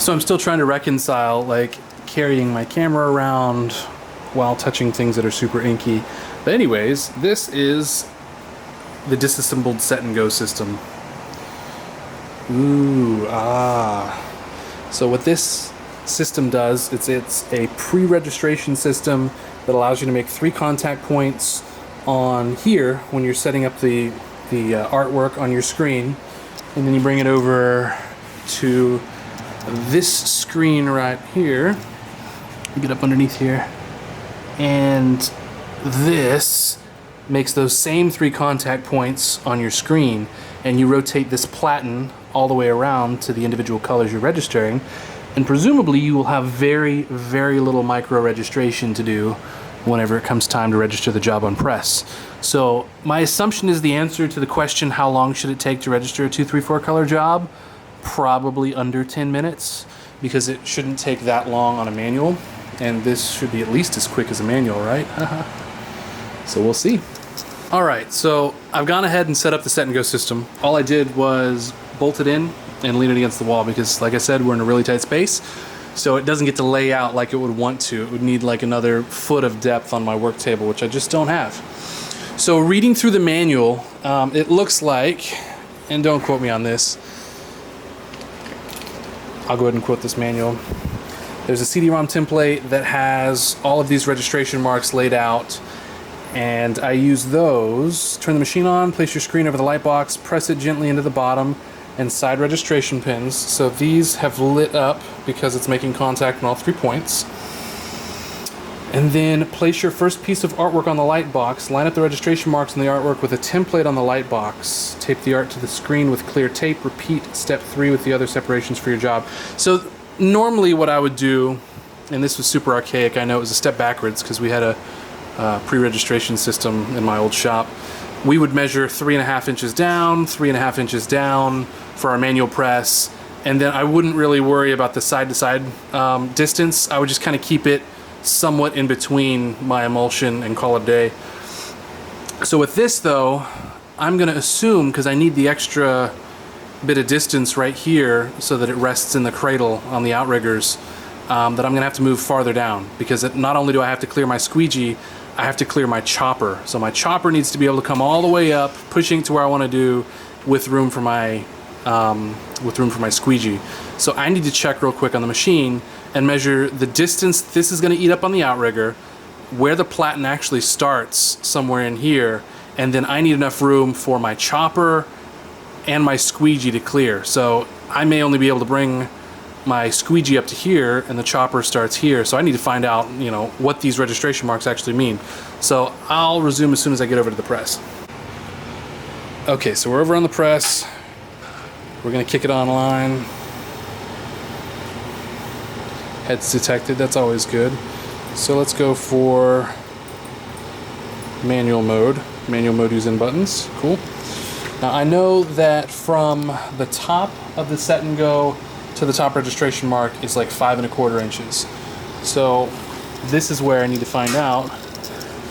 So I'm still trying to reconcile like carrying my camera around while touching things that are super inky. But anyways, this is the disassembled Set and Go system. Ooh, So what this system does, it's a pre-registration system that allows you to make 3 contact points on here when you're setting up the artwork on your screen, and then you bring it over to this screen right here. You get up underneath here, and this makes those same 3 contact points on your screen, and you rotate this platen all the way around to the individual colors you're registering, and presumably you will have very, very little micro registration to do whenever it comes time to register the job on press. So my assumption is the answer to the question, how long should it take to register a 234 color job? Probably under 10 minutes, because it shouldn't take that long on a manual, and this should be at least as quick as a manual, right? So we'll see. All right, so I've gone ahead and set up the Set and Go system. All I did was bolt it in and lean it against the wall because, like I said, we're in a really tight space, so it doesn't get to lay out like it would want to. It would need like another foot of depth on my work table, which I just don't have. So reading through the manual, it looks like, and don't quote me on this, I'll go ahead and quote this manual. There's a CD-ROM template that has all of these registration marks laid out, and I use those. Turn the machine on, place your screen over the light box, press it gently into the bottom and side registration pins. So these have lit up because it's making contact on all 3 points. And then place your first piece of artwork on the light box, line up the registration marks on the artwork with a template on the light box, tape the art to the screen with clear tape, repeat step 3 with the other separations for your job. So normally what I would do, and this was super archaic, I know it was a step backwards because we had a pre-registration system in my old shop. We would measure 3.5 inches down, 3.5 inches down for our manual press, and then I wouldn't really worry about the side-to-side distance. I would just kind of keep it somewhat in between my emulsion and call it a day. So with this though, I'm going to assume, because I need the extra bit of distance right here so that it rests in the cradle on the outriggers, that I'm going to have to move farther down, because not only do I have to clear my squeegee, I have to clear my chopper. So my chopper needs to be able to come all the way up, pushing to where I want to do, with room for my squeegee. So I need to check real quick on the machine and measure the distance this is going to eat up on the outrigger, where the platen actually starts somewhere in here, and then I need enough room for my chopper and my squeegee to clear. So I may only be able to bring my squeegee up to here and the chopper starts here, so I need to find out, you know, what these registration marks actually mean. So I'll resume as soon as I get over to the press. Okay, so we're over on the press. We're gonna kick it online. Heads detected, that's always good. So let's go for manual mode. Manual mode using buttons, cool. Now I know that from the top of the Set and Go to the top registration mark is like 5.25 inches. So this is where I need to find out,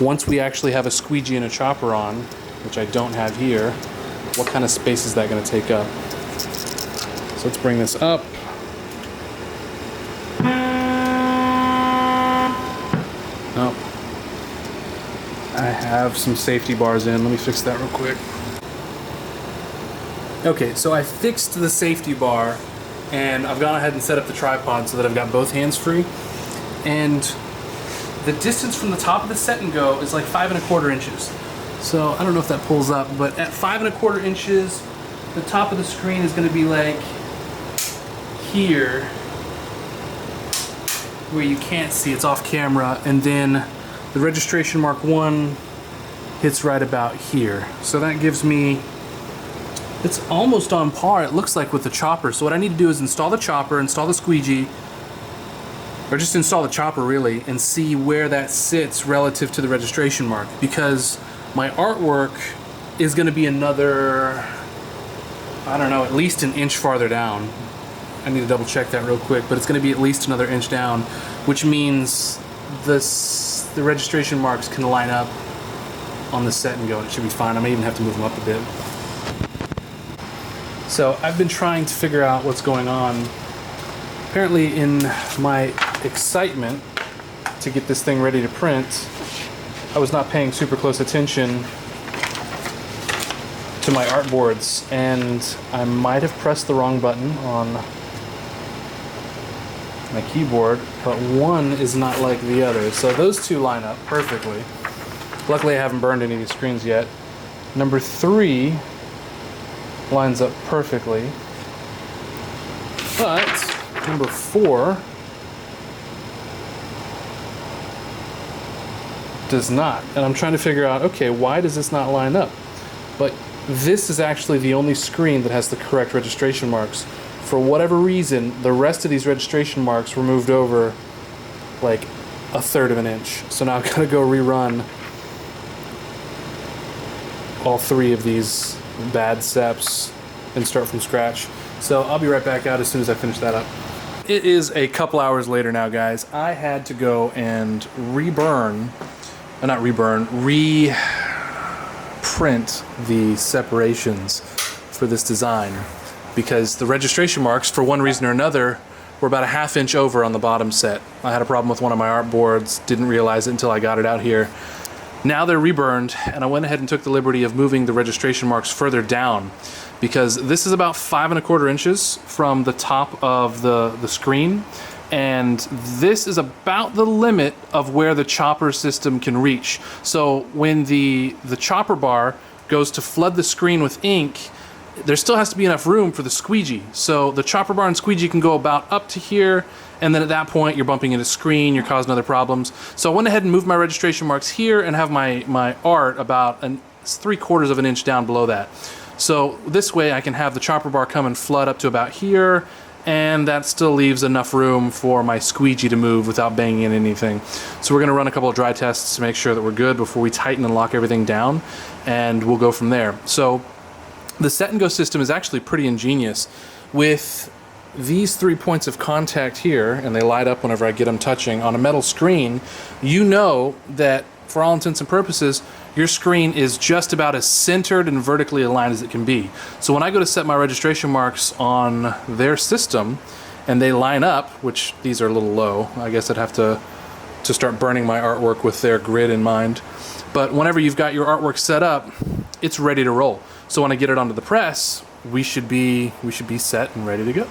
once we actually have a squeegee and a chopper on, which I don't have here, what kind of space is that going to take up? So let's bring this up. Oh, I have some safety bars in. Let me fix that real quick. Okay, so I fixed the safety bar, and I've gone ahead and set up the tripod so that I've got both hands free. And the distance from the top of the Set and Go is like 5.25 inches. So I don't know if that pulls up, but at 5.25 inches, the top of the screen is going to be like here, where you can't see, it's off camera, and then the registration mark 1 hits right about here. So that gives me, it's almost on par, it looks like, with the chopper. So what I need to do is install the chopper, install the squeegee, or just install the chopper really, and see where that sits relative to the registration mark, because my artwork is going to be another, I don't know, at least an inch farther down. I need to double check that real quick, but it's going to be at least another inch down, which means the registration marks can line up on the Set and Go, and it should be fine. I may even have to move them up a bit. So I've been trying to figure out what's going on Apparently in my excitement to get this thing ready to print, I was not paying super close attention to my artboards, and I might have pressed the wrong button on my keyboard, but one is not like the other. So those two line up perfectly. Luckily I haven't burned any of these screens yet. Number 3 lines up perfectly, but number 4 does not. And I'm trying to figure out, okay, why does this not line up? But this is actually the only screen that has the correct registration marks. For whatever reason, the rest of these registration marks were moved over like 1/3 of an inch. So now I've got to go rerun all 3 of these bad steps and start from scratch. So I'll be right back out as soon as I finish that up. It is a couple hours later now, guys. I had to go and reprint the separations for this design, because the registration marks, for one reason or another, were about a 1/2 inch over on the bottom set. I had a problem with one of my artboards, didn't realize it until I got it out here. Now they're reburned, and I went ahead and took the liberty of moving the registration marks further down, because this is about 5 1/4 inches from the top of the screen, and this is about the limit of where the chopper system can reach. So when the chopper bar goes to flood the screen with ink, there still has to be enough room for the squeegee. So the chopper bar and squeegee can go about up to here, and then at that point you're bumping into screen, you're causing other problems. So I went ahead and moved my registration marks here and have my art about 3/4 of an inch down below that. So this way I can have the chopper bar come and flood up to about here, and that still leaves enough room for my squeegee to move without banging in anything. So we're gonna run a couple of dry tests to make sure that we're good before we tighten and lock everything down, and we'll go from there. So the set and go system is actually pretty ingenious. With these 3 points of contact here, and they light up whenever I get them touching on a metal screen, you know that for all intents and purposes, your screen is just about as centered and vertically aligned as it can be. So when I go to set my registration marks on their system and they line up, which these are a little low, I guess I'd have to start burning my artwork with their grid in mind. But whenever you've got your artwork set up, it's ready to roll. So when I get it onto the press, we should be set and ready to go.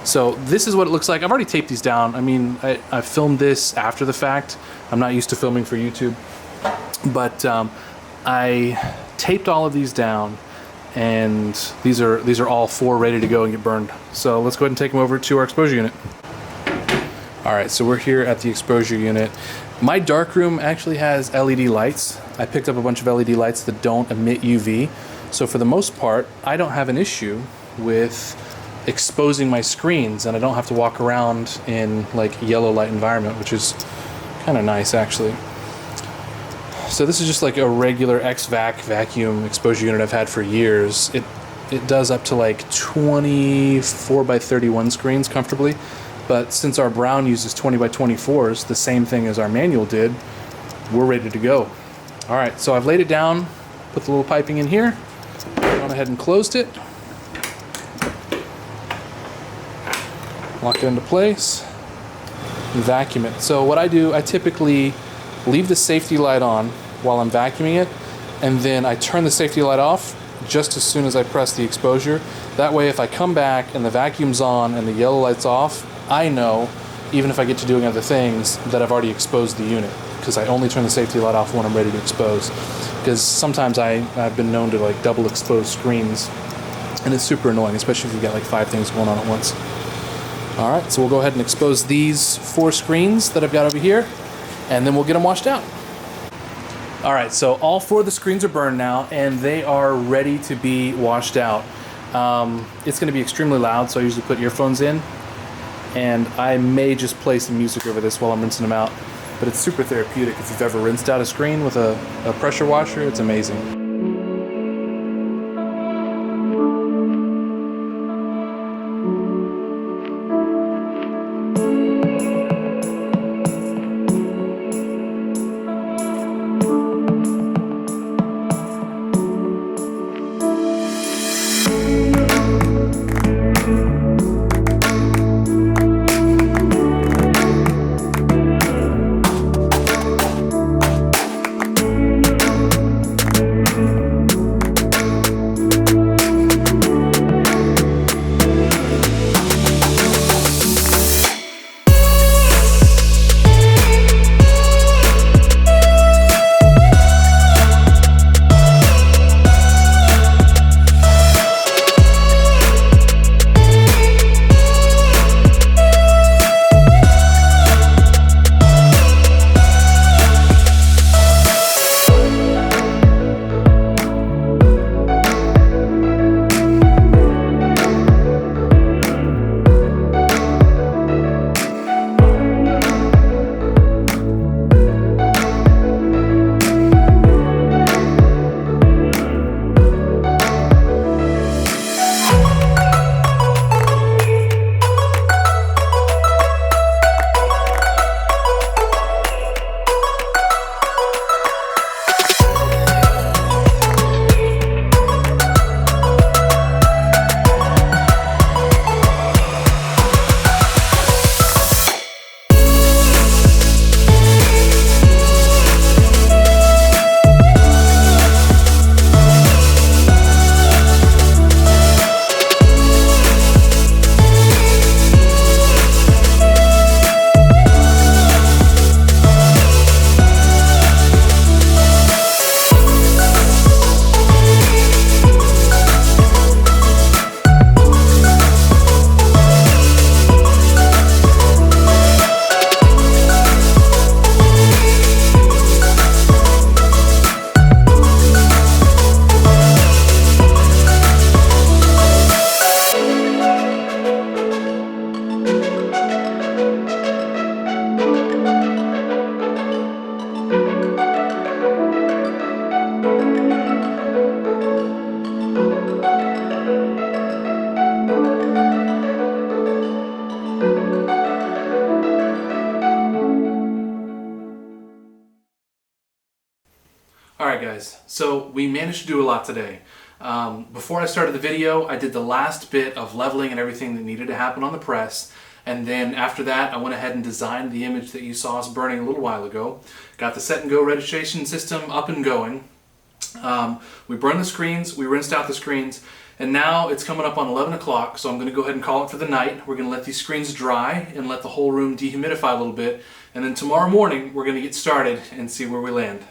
So this is what it looks like. I've already taped these down. I mean, I filmed this after the fact. I'm not used to filming for YouTube, but I taped all of these down, and these are all 4 ready to go and get burned. So let's go ahead and take them over to our exposure unit. All right, so we're here at the exposure unit. My darkroom actually has LED lights. I picked up a bunch of LED lights that don't emit UV. So for the most part, I don't have an issue with exposing my screens, and I don't have to walk around in like yellow light environment, which is kind of nice actually. So this is just like a regular XVac vacuum exposure unit I've had for years. It does up to like 24 by 31 screens comfortably, but since our Brown uses 20 by 24s, the same thing as our manual did, we're ready to go. All right, so I've laid it down, put the little piping in here, gone ahead and closed it, lock it into place, and vacuum it. So what I do, I typically leave the safety light on while I'm vacuuming it, and then I turn the safety light off just as soon as I press the exposure. That way if I come back and the vacuum's on and the yellow light's off, I know, even if I get to doing other things, that I've already exposed the unit, because I only turn the safety light off when I'm ready to expose. Because sometimes I've been known to like double expose screens, and it's super annoying, especially if you've got like 5 things going on at once. All right, so we'll go ahead and expose these 4 screens that I've got over here, and then we'll get them washed out. All right, so all 4 of the screens are burned now, and they are ready to be washed out. It's gonna be extremely loud, so I usually put earphones in, and I may just play some music over this while I'm rinsing them out, but it's super therapeutic. If you've ever rinsed out a screen with a pressure washer, it's amazing. guys, so we managed to do a lot today. Before I started the video, I did the last bit of leveling and everything that needed to happen on the press, and then after that I went ahead and designed the image that you saw us burning a little while ago. Got the Set and Go registration system up and going. We burned the screens, we rinsed out the screens, and now it's coming up on 11 o'clock, so I'm going to go ahead and call it for the night. We're going to let these screens dry and let the whole room dehumidify a little bit, and then tomorrow morning we're going to get started and see where we land.